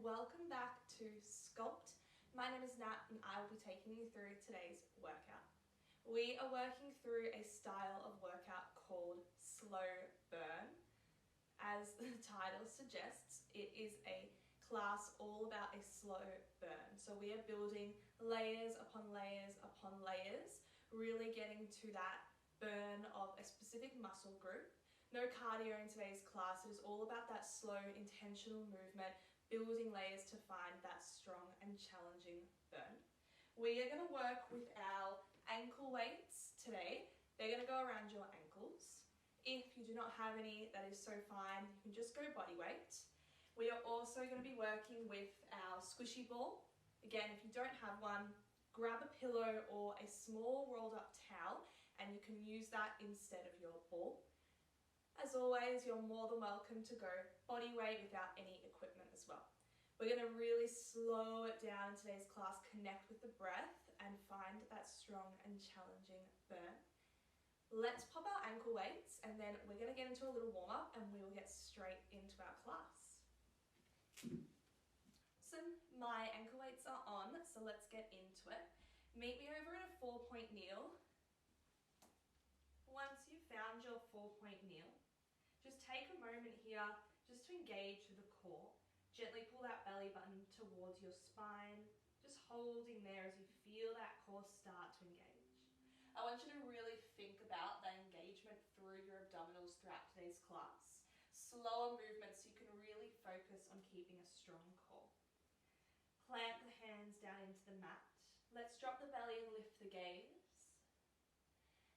welcome back to Sculpt. My name is Nat and I will be taking you through today's workout. We are working through a style of workout called slow burn. As the title suggests, it is a class all about a slow burn. So we are building layers upon layers upon layers, really getting to that burn of a specific muscle group. No cardio in today's class. It is all about that slow, intentional movement, building layers to find that strong and challenging burn. We are going to work with our ankle weights today. They're going to go around your ankles. If you do not have any, that is so fine. You can just go body weight. We are also going to be working with our squishy ball. Again, if you don't have one, grab a pillow or a small rolled up towel and you can use that instead of your ball. As always, you're more than welcome to go body weight without any equipment as well. We're going to really slow it down in today's class, connect with the breath and find that strong and challenging burn. Let's pop our ankle weights and then we're going to get into a little warm up and we will get straight into our class. So my ankle weights are on, so let's get into it. Meet me over in a 4-point kneel. Once you've found your 4-point kneel, just take a moment here just to engage through the core. Gently pull that belly button towards your spine, just holding there as you feel that core start to engage. I want you to really think about that engagement through your abdominals throughout today's class. Slower movements so you can really focus on keeping a strong core. Plant the hands down into the mat. Let's drop the belly and lift the gaze.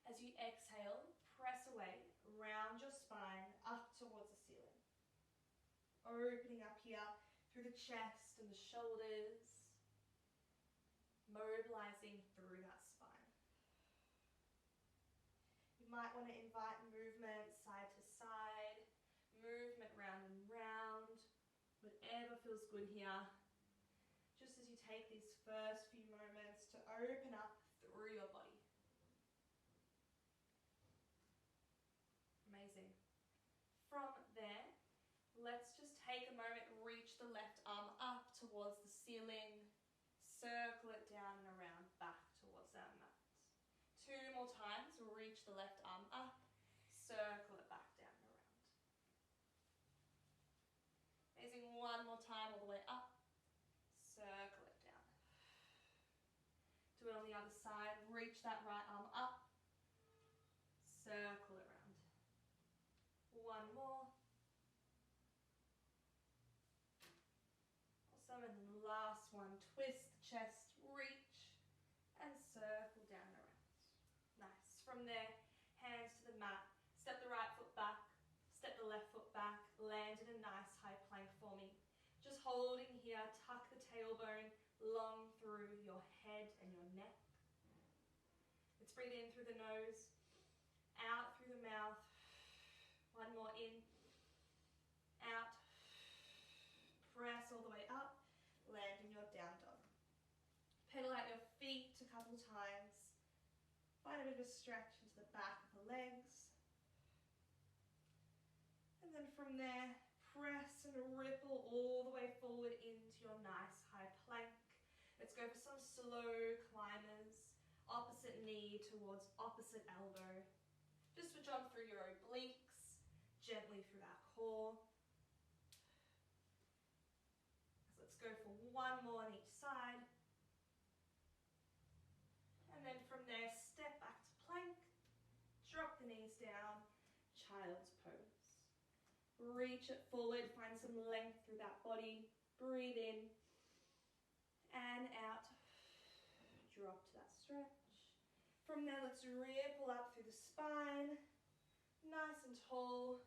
As you exhale, press away, round your spine up towards the ceiling. Opening up here through the chest and the shoulders, mobilizing through that spine. You might want to invite movement side to side, movement round and round, whatever feels good here. Just as you take these first few moments to open up through your body. Amazing. From there, let's just take a moment, reach the left arm up towards the ceiling, circle it down and around back towards our mat. 2 more times, reach the left arm up, circle it back down and around. Amazing, 1 more time all the way up, circle it down. Do it on the other side, reach that right arm up, circle it around. 1 more. Awesome, and then the last one, twist the chest, reach, and circle down and around. Nice. From there, hands to the mat, step the right foot back, step the left foot back, land in a nice high plank for me. Just holding here, tuck the tailbone long through your head and your neck. Let's breathe in through the nose, out through the mouth. 1 more in, out, press all the way up, land in your down dog. Pedal out your feet a couple times, find a bit of a stretch into the back of the legs. And then from there, press and ripple all the way forward into your nice high plank. Let's go for some slow climbers, opposite knee towards opposite elbow. Just switch on through your obliques. Gently through that core. So let's go for 1 more on each side. And then from there, step back to plank. Drop the knees down. Child's pose. Reach it forward. Find some length through that body. Breathe in and out. Drop to that stretch. From there, let's ripple up through the spine. Nice and tall.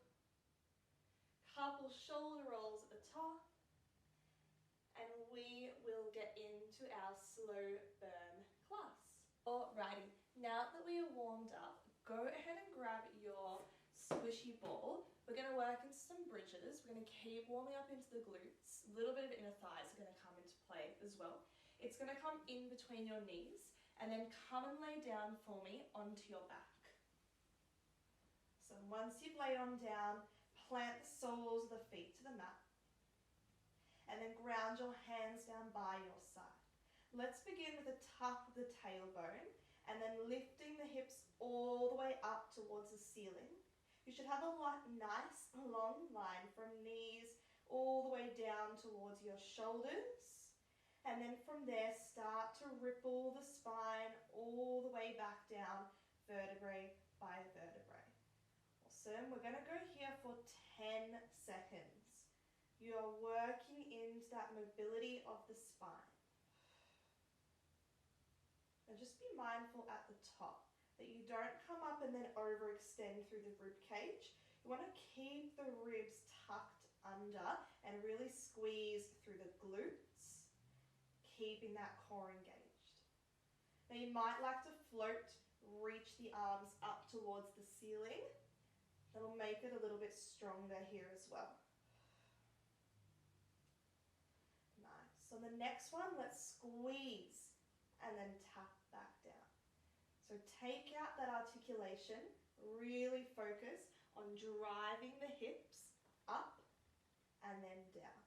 Couple shoulder rolls at the top. And we will get into our slow burn class. Alrighty, now that we are warmed up, go ahead and grab your squishy ball. We're going to work into some bridges. We're going to keep warming up into the glutes. A little bit of inner thighs are going to come into play as well. It's going to come in between your knees and then come and lay down for me onto your back. So once you've laid on down, plant the soles of the feet to the mat. And then ground your hands down by your side. Let's begin with the tuck of the tailbone and then lifting the hips all the way up towards the ceiling. You should have a nice long line from knees all the way down towards your shoulders. And then from there, start to ripple the spine all the way back down, vertebrae by vertebrae. Awesome. We're going to go here for 10 seconds. You are working into that mobility of the spine. And just be mindful at the top that you don't come up and then overextend through the rib cage. You want to keep the ribs tucked under and really squeeze through the glutes, keeping that core engaged. Now you might like to float, reach the arms up towards the ceiling. That'll make it a little bit stronger here as well. Nice. So the next one, let's squeeze and then tap back down. So take out that articulation, really focus on driving the hips up and then down.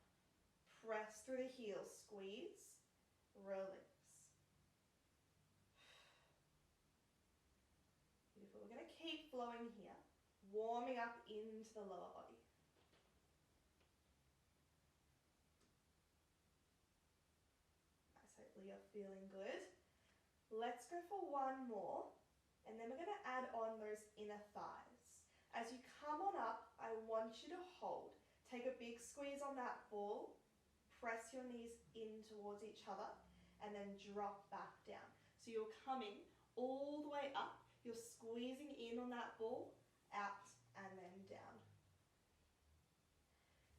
Press through the heels, squeeze, release. Beautiful. We're going to keep flowing here, warming up into the lower body. Nice, hopefully you're feeling good. Let's go for one more, and then we're going to add on those inner thighs. As you come on up, I want you to hold. Take a big squeeze on that ball, press your knees in towards each other, and then drop back down. So you're coming all the way up, you're squeezing in on that ball, out and then down.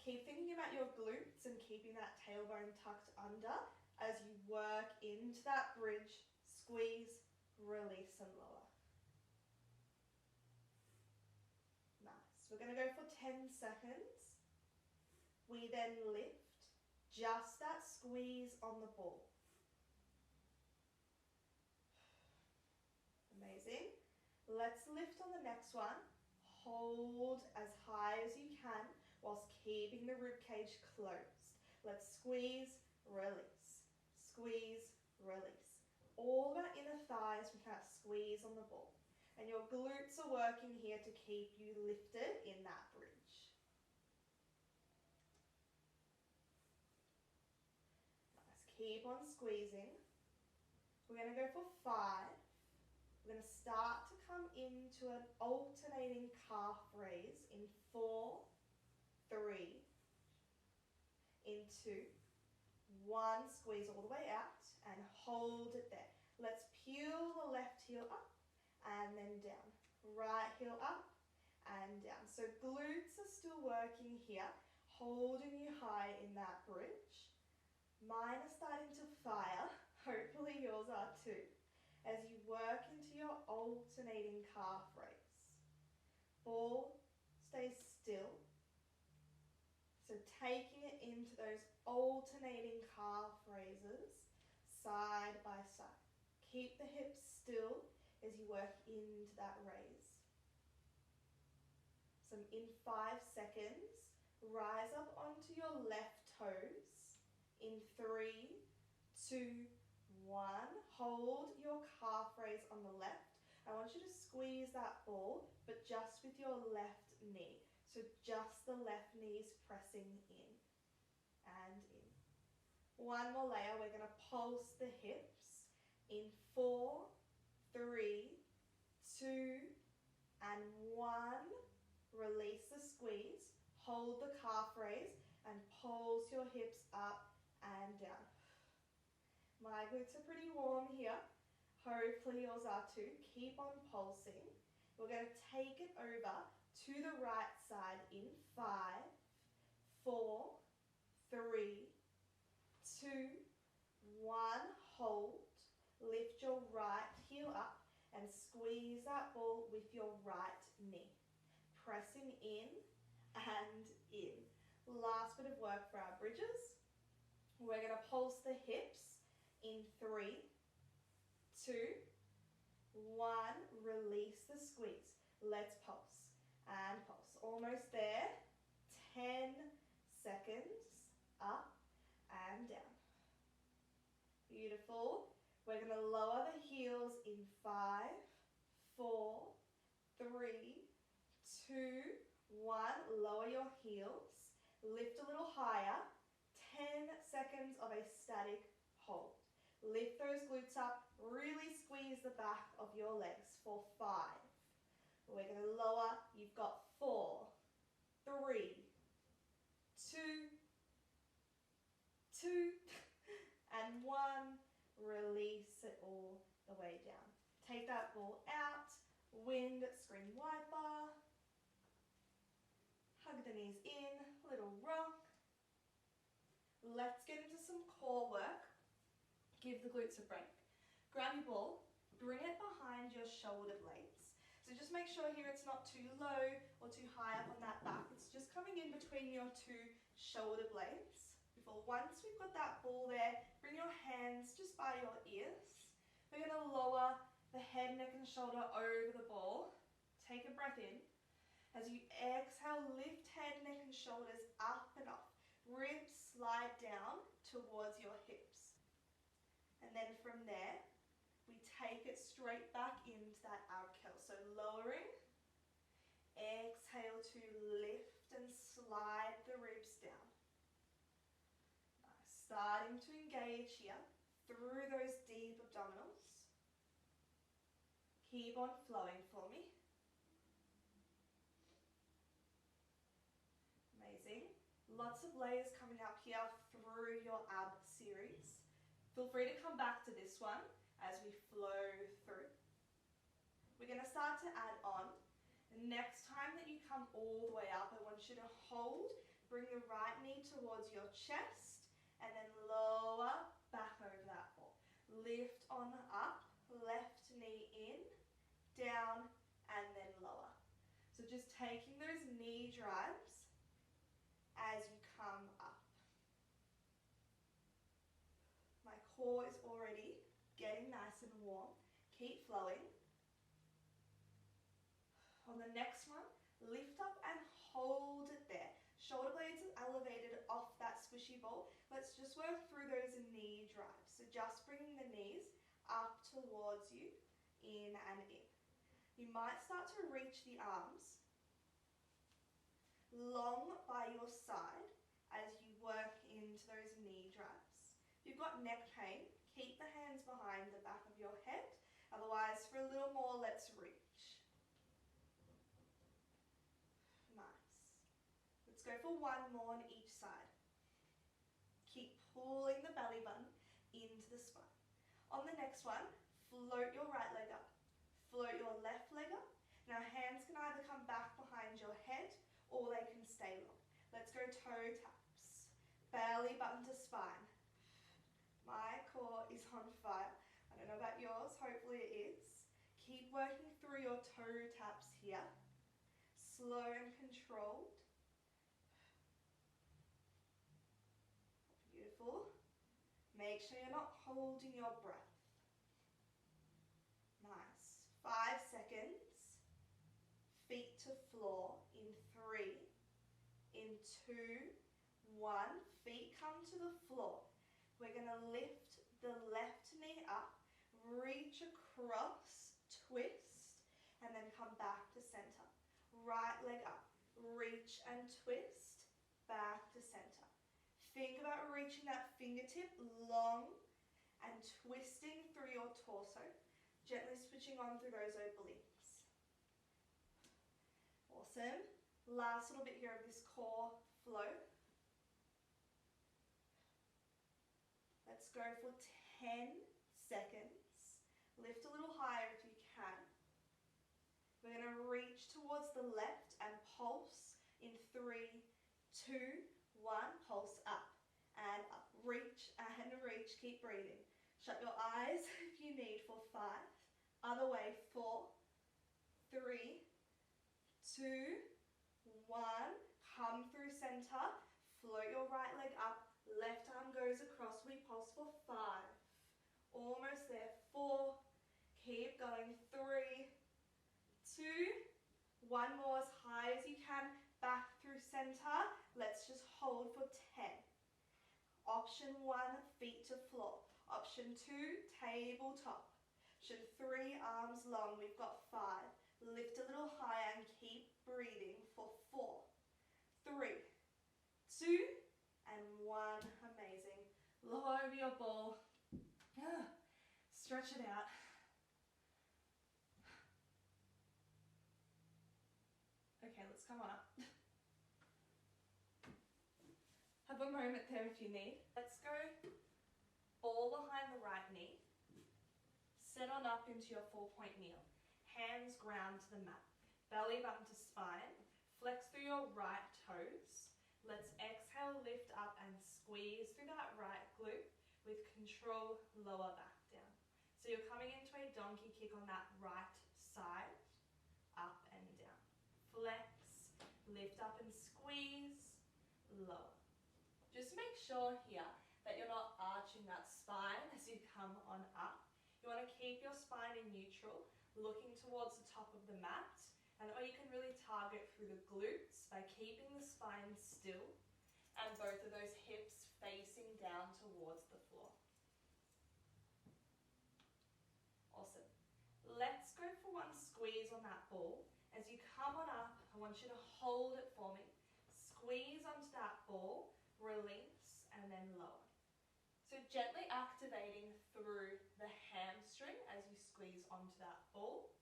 Keep thinking about your glutes and keeping that tailbone tucked under as you work into that bridge, squeeze, release and lower. Nice. We're going to go for 10 seconds. We then lift, just that squeeze on the ball. Amazing. Let's lift on the next one. Hold as high as you can whilst keeping the rib cage closed. Let's squeeze, release, squeeze, release. All that inner thighs with that squeeze on the ball. And your glutes are working here to keep you lifted in that bridge. Keep on squeezing. We're going to go for 5. We're going to start to come into an alternating calf raise in 4, 3, in 2, 1. Squeeze all the way out and hold it there. Let's peel the left heel up and then down. Right heel up and down. So glutes are still working here, holding you high in that bridge. Mine are starting to fire, hopefully yours are too, as you work into your alternating calf raise. Ball stays still, so taking it into those alternating calf raises, side by side. Keep the hips still as you work into that raise. So in 5 seconds, rise up onto your left toes. In 3, 2, 1, hold your calf raise on the left. I want you to squeeze that ball, but just with your left knee. So just the left knee is pressing in and in. One more layer, we're going to pulse the hips. In 4, 3, 2, and 1. Release the squeeze. Hold the calf raise and pulse your hips up and down. My glutes are pretty warm here. Hopefully yours are too. Keep on pulsing. We're going to take it over to the right side in 5, 4, 3, 2, 1. Hold. Lift your right heel up and squeeze that ball with your right knee. Pressing in and in. Last bit of work for our bridges. We're going to pulse the hips in 3, 2, 1. Release the squeeze. Let's pulse and pulse. Almost there. 10 seconds. Up Beautiful. We're going to lower the heels in 5, 4, 3, 2, 1. Lower your heels. Lift a little higher. 10 seconds of a static hold. Lift those glutes up. Really squeeze the back of your legs for 5. We're going to lower. You've got 4, 3, 2, and 1. Release it all the way down. Take that ball out. Wind screen wiper. Hug the knees in. Little rock. Let's get into some core work. Give the glutes a break. Grab your ball. Bring it behind your shoulder blades. So just make sure here it's not too low or too high up on that back. It's just coming in between your 2 shoulder blades. Once we've got that ball there, bring your hands just by your ears. We're going to lower the head, neck and shoulder over the ball. Take a breath in. As you exhale, lift head, neck and shoulders up and up. Ribs slide down towards your hips. And then from there, we take it straight back into that ab curl. So lowering, exhale to lift and slide the ribs down. Starting to engage here through those deep abdominals. Keep on flowing for me. Amazing. Lots of layers coming up here through your ab series. Feel free to come back to this one as we flow through. We're going to start to add on. The next time that you come all the way up, I want you to hold, bring the right knee towards your chest, and then lower back over that ball. Lift on up, left knee in, down, and then lower. So just taking those knee drives as you come up. My core is already getting nice and warm. Keep flowing. On the next one, lift up and hold it there. Shoulder blades are elevated off that squishy ball. Let's just work through those knee drives. So just bringing the knees up towards you, in and in. You might start to reach the arms long by your side as you work into those knee drives. If you've got neck pain, keep the hands behind the back of your head. Otherwise, for a little more, let's reach. Go for 1 more on each side. Keep pulling the belly button into the spine. On the next one, float your right leg up. Float your left leg up. Now hands can either come back behind your head or they can stay long. Let's go toe taps. Belly button to spine. My core is on fire. I don't know about yours, hopefully it is. Keep working through your toe taps here. Slow and controlled. Make sure you're not holding your breath. Nice. 5 seconds. Feet to floor in 3, in 2, 1. Feet come to the floor. We're going to lift the left knee up, reach across, twist, and then come back to center. Right leg up, reach and twist, back to center. Think about reaching that fingertip long and twisting through your torso, gently switching on through those obliques. Awesome. Last little bit here of this core flow. Let's go for 10 seconds. Lift a little higher if you can. We're going to reach towards the left and pulse in 3, 2, 1, pulse up and up. Reach and reach. Keep breathing. Shut your eyes if you need for 5. Other way, 4, 3, 2, 1. Come through center. Float your right leg up. Left arm goes across. We pulse for 5. Almost there. 4. Keep going. 3, 2. 1 more as high as you can. Back through center. Let's just hold for 10. Option 1, feet to floor. Option 2, tabletop. Option 3, arms long. We've got 5. Lift a little higher and keep breathing for 4, 3, 2, and 1. Amazing. Lower over your ball. Stretch it out. Okay, let's come on up. Have a moment there if you need. Let's go ball behind the right knee. Set on up into your 4-point kneel. Hands ground to the mat. Belly button to spine. Flex through your right toes. Let's exhale, lift up and squeeze through that right glute with control, lower back down. So you're coming into a donkey kick on that right side, up and down. Flex, lift up and squeeze, lower. Just make sure here that you're not arching that spine as you come on up. You want to keep your spine in neutral, looking towards the top of the mat, and that way you can really target through the glutes by keeping the spine still and both of those hips facing down towards the floor. Awesome. Let's go for one squeeze on that ball. As you come on up, I want you to hold it for me. Squeeze onto that ball, release, and then lower. So gently activating through the hamstring as you squeeze onto that ball.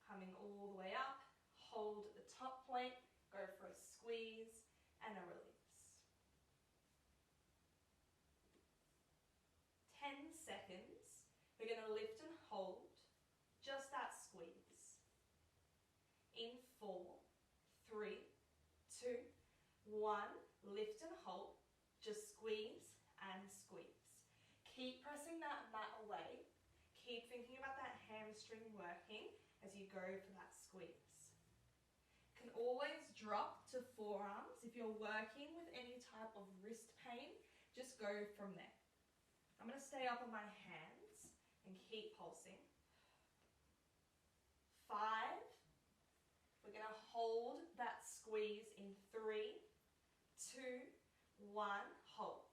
Coming all the way up, hold at the top point, go for a squeeze and a release. 10 seconds. We're going to lift and hold, just that squeeze. In 4, 3, 2, 1, lift and hold, just squeeze and squeeze. Keep pressing that mat away. Keep thinking about that hamstring working as you go for that squeeze. You can always drop to forearms. If you're working with any type of wrist pain, just go from there. I'm going to stay up on my hands and keep pulsing. 5. We're going to hold that squeeze in 3, 2, 1, hold.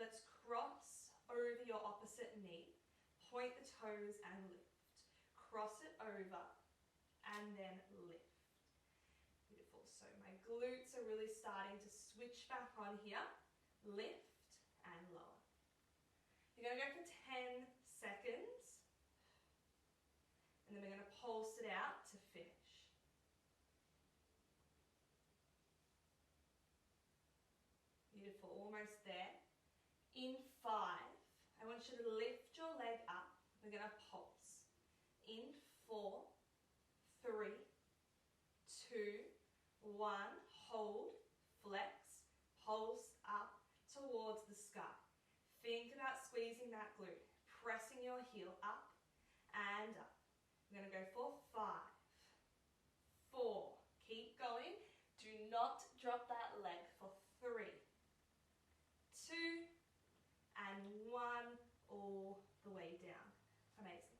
Let's cross over your opposite knee. Point the toes and lift. Cross it over and then lift. Beautiful. So my glutes are really starting to switch back on here. Lift and lower. You're going to go for 10 seconds. And then we're going to pulse it out to finish. Beautiful. Almost there. In 5, I want you to lift your leg up. We're going to pulse. In 4, 3, 2, 1, hold, flex, pulse up towards the sky. Think about squeezing that glute, pressing your heel up and up. We're going to go for 5, 4, keep going. Do not drop that leg for 3, 2, and 1, all the way down. Amazing.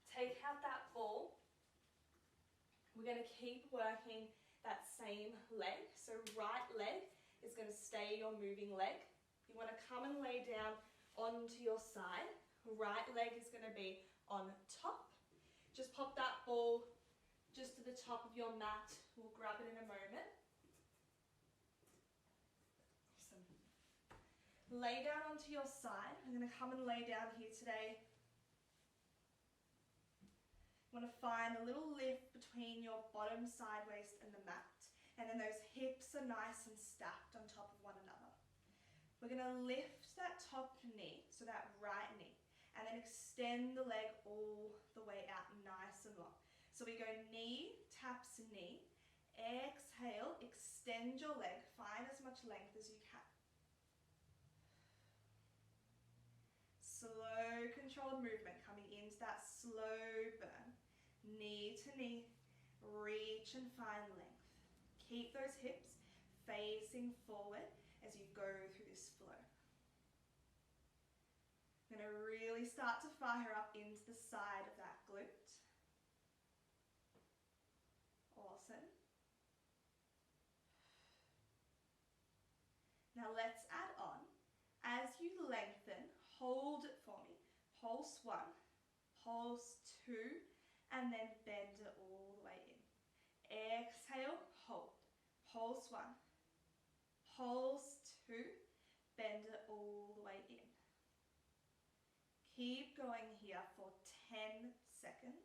Take out that ball. We're going to keep working that same leg. So right leg is going to stay your moving leg. You want to come and lay down onto your side. Right leg is going to be on top. Just pop that ball just to the top of your mat. We'll grab it in a moment. Awesome. Lay down onto your side. I'm going to come and lay down here today. You want to find a little lift between your bottom side waist and the mat. And then those hips are nice and stacked on top of one another. We're going to lift that top knee, so that right knee, and then extend the leg all the way out nice and long. So we go knee, taps knee, exhale, extend your leg, find as much length as you can. Slow, controlled movement coming into that slow burn. Knee to knee, reach and find length. Keep those hips facing forward as you go through this flow. I'm going to really start to fire up into the side of that glute. Awesome. Now let's add on. As you lengthen, hold it for pulse 1, pulse 2, and then bend it all the way in. Exhale, hold. Pulse 1, pulse 2, bend it all the way in. Keep going here for 10 seconds.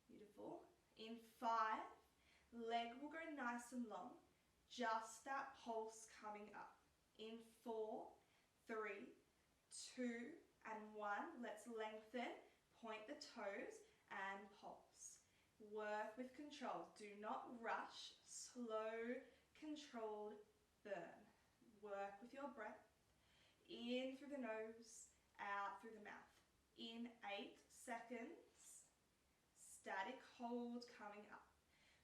Beautiful. In 5, leg will go nice and long, just that pulse coming up. In 4, 3, 2, and 1, let's lengthen, point the toes, and pulse. Work with control. Do not rush. Slow, controlled burn. Work with your breath. In through the nose, out through the mouth. In 8 seconds. Static hold coming up.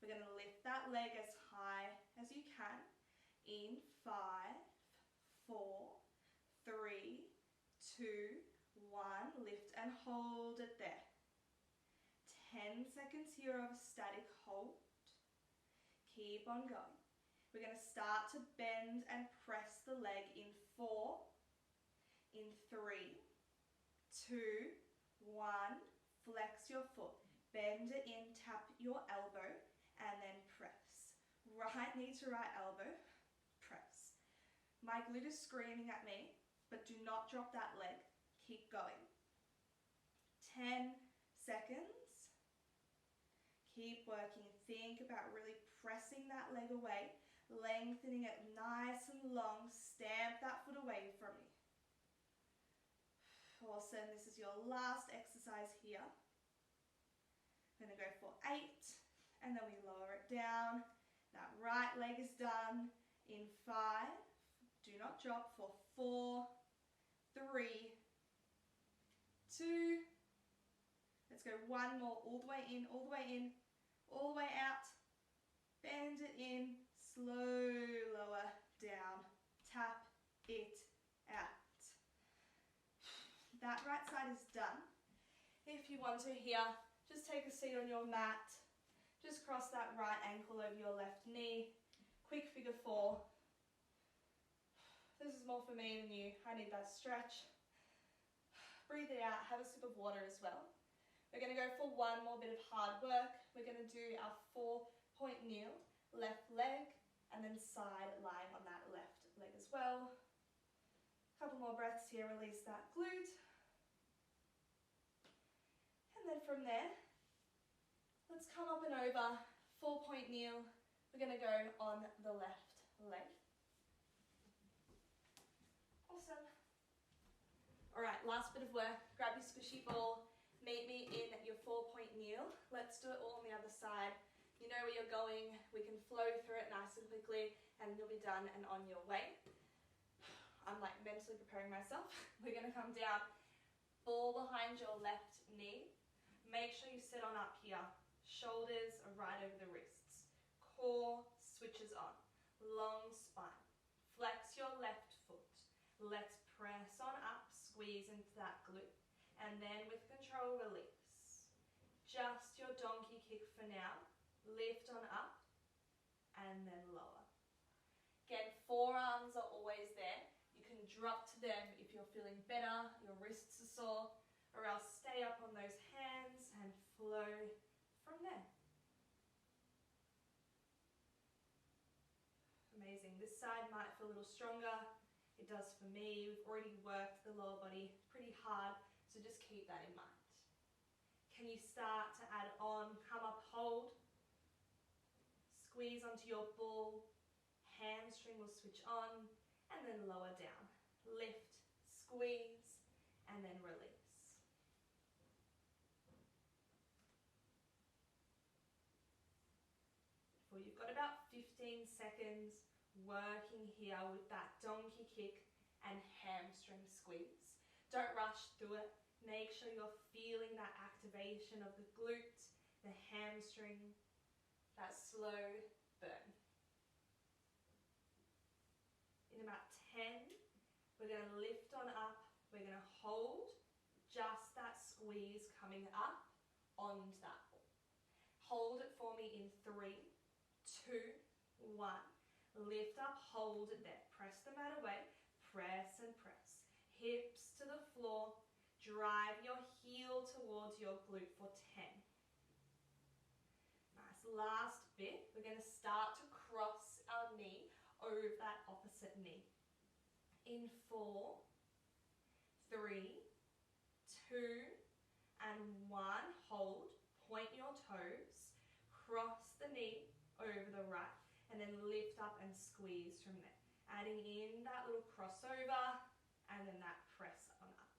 We're going to lift that leg as high as you can. In 5, 4, 3, 2, 1. Lift and hold it there. 10 seconds here of a static hold. Keep on going. We're going to start to bend and press the leg in 4, in 3, 2, 1. Flex your foot. Bend it in, tap your elbow, and then press. Right knee to right elbow, press. My glute is screaming at me, but do not drop that leg. Keep going. 10 seconds. Keep working. Think about really pressing that leg away, lengthening it nice and long. Stamp that foot away from you. Awesome. This is your last exercise here. I'm going to go for 8, and then we lower it down. That right leg is done. In 5, do not drop, for 4, 3, 2, let's go one more, all the way in, all the way in, all the way out, bend it in, slow, lower, down, tap it out. That right side is done. If you want to here, just take a seat on your mat, just cross that right ankle over your left knee, quick figure 4. This is more for me than you. I need that stretch. Breathe it out, have a sip of water as well. We're going to go for one more bit of hard work. We're going to do our 4-point kneel, left leg, and then side lying on that left leg as well. A couple more breaths here, release that glute. And then from there, let's come up and over, 4-point kneel. We're going to go on the left leg. Awesome. All right, last bit of work. Grab your squishy ball. Meet me in your 4-point kneel. Let's do it all on the other side. You know where you're going. We can flow through it nice and quickly, and you'll be done and on your way. I'm like mentally preparing myself. We're going to come down, ball behind your left knee. Make sure you sit on up here. Shoulders are right over the wrists. Core switches on. Long spine. Flex your left foot. Let's press on up, squeeze into that glute. And then with control, release. Just your donkey kick for now. Lift on up and then lower. Again, forearms are always there. You can drop to them if you're feeling better, your wrists are sore, or else stay up on those hands and flow from there. Amazing. This side might feel a little stronger. It does for me. We've already worked the lower body pretty hard, so just keep that in mind. Can you start to add on? Come up, hold. Squeeze onto your ball. Hamstring will switch on, and then lower down. Lift, squeeze, and then release. Well, you've got about 15 seconds working here with that donkey kick and hamstring squeeze. Don't rush through it. Make sure you're feeling that activation of the glute, the hamstring, that slow burn. In about 10, we're going to lift on up. We're going to hold just that squeeze coming up onto that ball. Hold it for me in 3, 2, 1. Lift up, hold it there. Press the mat away, press and press. Hips to the floor, drive your heel towards your glute for 10. Nice, last bit, we're going to start to cross our knee over that opposite knee. In 4, 3, 2, and 1, hold, point your toes, cross the knee over the right, and then lift up and squeeze from there. Adding in that little crossover, and then that press on up.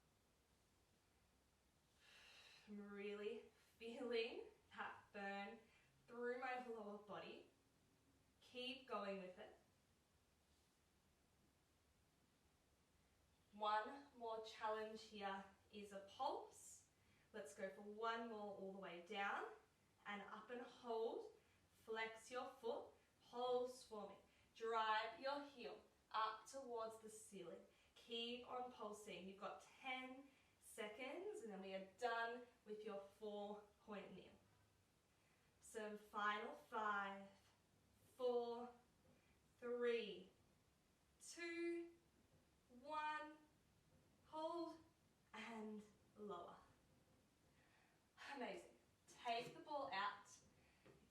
I'm really feeling that burn through my lower body. Keep going with it. One more challenge here is a pulse. Let's go for one more all the way down and up and hold. Flex your foot, pulse for me. Drive your heel up towards the ceiling. Keep on pulsing. You've got 10 seconds and then we are done with your 4-point kneel. Some final 5, 4, 3, 2, 1. Hold and lower. Amazing. Take the ball out.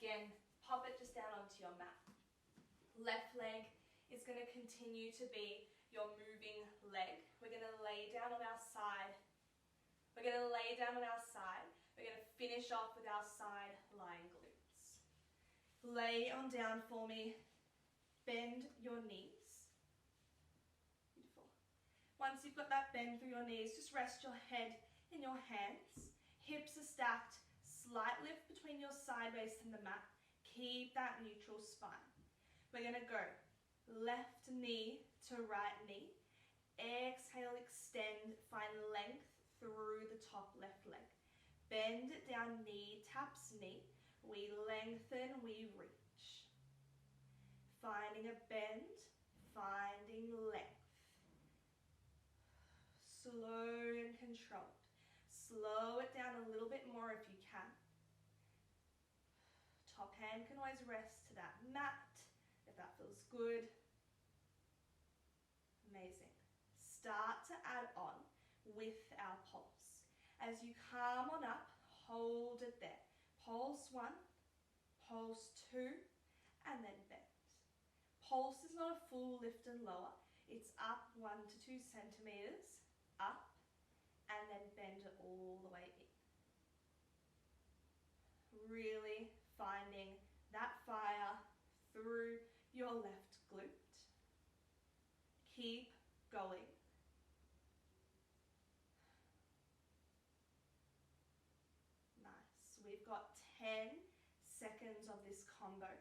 Again, pop it just down onto your mat. Left leg is going to continue to be your moving leg. We're going to lay down on our side. We're going to lay down on our side. We're going to finish off with our side lying glutes. Lay on down for me. Bend your knees. Beautiful. Once you've got that bend through your knees, just rest your head in your hands. Hips are stacked. Slight lift between your side waist and the mat. Keep that neutral spine. We're going to go left knee to right knee. Exhale, extend, find length through the top left leg. Bend it down, knee taps knee. We lengthen, we reach. Finding a bend, finding length. Slow and controlled. Slow it down a little bit more if you can. Top hand can always rest to that mat if that feels good. Amazing. Start to add on with our pulse. As you come on up, hold it there. Pulse 1, pulse 2, and then bend. Pulse is not a full lift and lower. It's up 1 to 2 centimeters, up, and then bend it all the way in. Really finding that fire through your left glute. Keep going. Nice. We've got 10 seconds of this combo.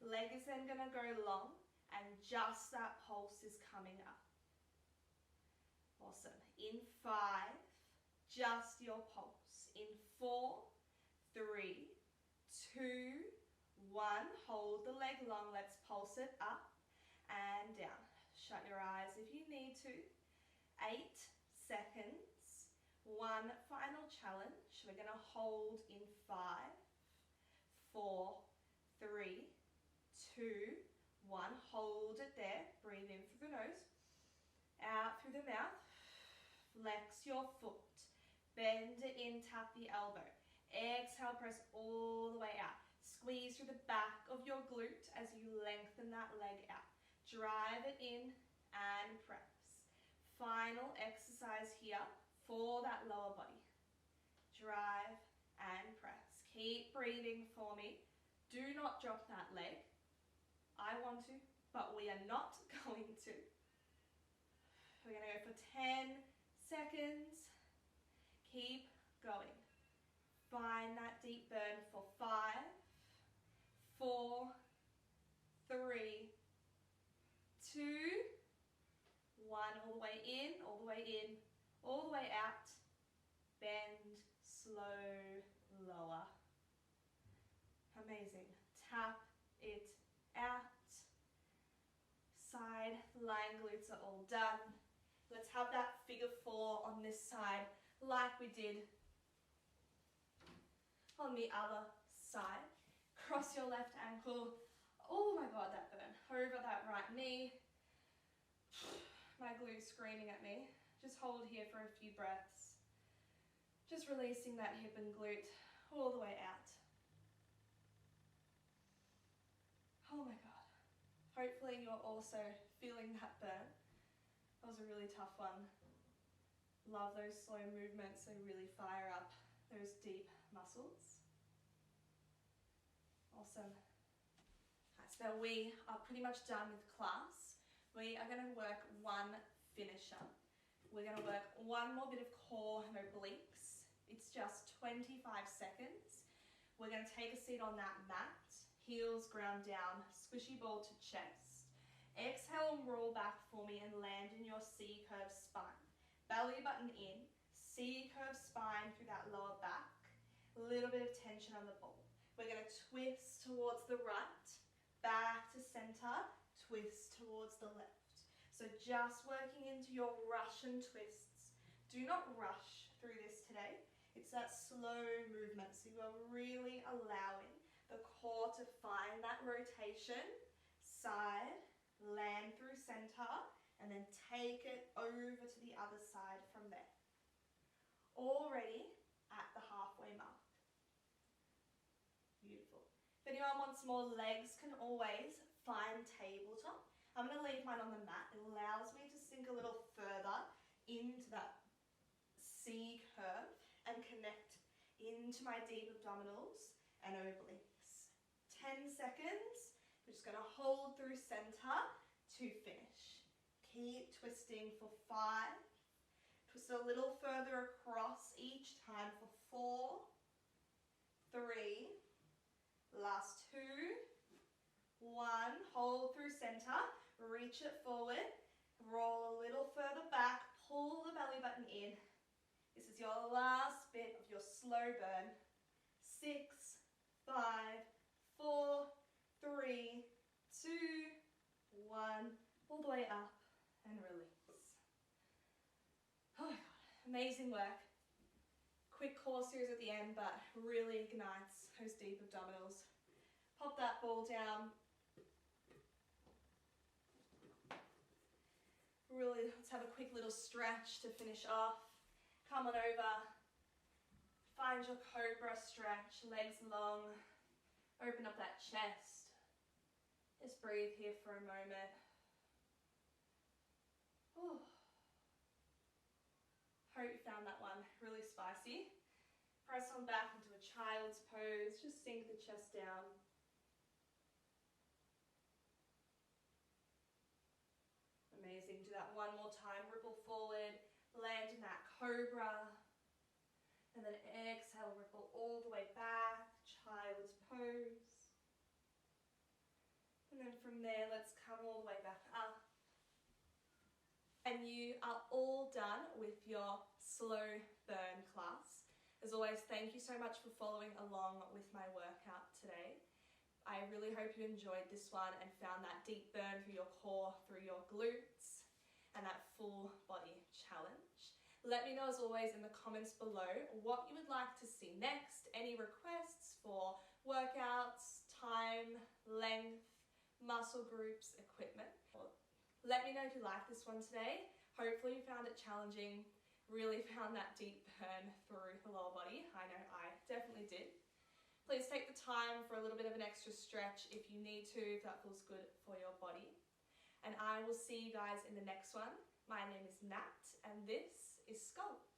Leg is then going to go long and just that pulse is coming up. Awesome. In 5, just your pulse. In 4, 3, 2, 1. Hold the leg long. Let's pulse it up and down. Shut your eyes if you need to. 8 seconds. One final challenge. We're going to hold in 5, 4, 3, 2, 1. Hold it there. Breathe in through the nose. Out through the mouth. Flex your foot. Bend it in, tap the elbow. Exhale, press all the way out. Squeeze through the back of your glute as you lengthen that leg out. Drive it in and press. Final exercise here for that lower body. Drive and press. Keep breathing for me. Do not drop that leg. I want to, but we are not going to. We're going to go for 10 seconds. Keep going. Find that deep burn for 5, 4, 3, 2, 1. All the way in, all the way in, all the way out. Bend, slow, lower. Amazing. Tap it out. Side lying glutes are all done. Let's have that figure 4 on this side like we did on the other side. Cross your left ankle. Oh my God, that burn. Over that that knee. My glute screaming at me. Just hold here for a few breaths. Just releasing that hip and glute all the way out. Oh my God. Hopefully you're also feeling that burn. That was a really tough one. Love those slow movements. They really fire up those deep muscles. Awesome. So we are pretty much done with class. We are going to work one finisher. We're going to work one more bit of core and obliques. It's just 25 seconds. We're going to take a seat on that mat, heels ground down, squishy ball to chest. Exhale and roll back for me and land in your C-curve spine. Belly button in, C-curve spine through that lower back. A little bit of tension on the ball. We're going to twist towards the right, back to center, twist towards the left. So just working into your Russian twists. Do not rush through this today. It's that slow movement. So you are really allowing the core to find that rotation, side, land through center, and then take it over to the other side from there. Already at the halfway mark. Beautiful. If anyone wants more legs, can always find tabletop. I'm going to leave mine on the mat. It allows me to sink a little further into that C curve and connect into my deep abdominals and obliques. 10 seconds. We're just going to hold through center to finish. Keep twisting for 5. Twist a little further across each time for 4, 3, last 2, 1. Hold through center. Reach it forward, roll a little further back, pull the belly button in. This is your last bit of your slow burn. 6, 5, 4, 3, 2, 1. All the way up and release. Oh my God, amazing work. Quick core series at the end, but really ignites those deep abdominals. Pop that ball down. Really, let's have a quick little stretch to finish off. Come on over. Find your cobra stretch, legs long. Open up that chest. Just breathe here for a moment. Ooh. Hope you found that one really spicy. Press on back into a child's pose. Just sink the chest down. Amazing. Do that one more time. Ripple forward. Land in that cobra. And then exhale, ripple all the way back. Child's pose. And then from there, let's come all the way back up. And you are all done with your slow burn class. As always, thank you so much for following along with my workout today. I really hope you enjoyed this one and found that deep burn through your core, through your glutes, and that full body challenge. Let me know as always in the comments below what you would like to see next, any requests for workouts, time, length, muscle groups, equipment. Let me know if you liked this one today. Hopefully you found it challenging, really found that deep burn through the lower body. I know I definitely did. Please take the time for a little bit of an extra stretch if you need to, if that feels good for your body. And I will see you guys in the next one. My name is Nat, and this is Sculpt.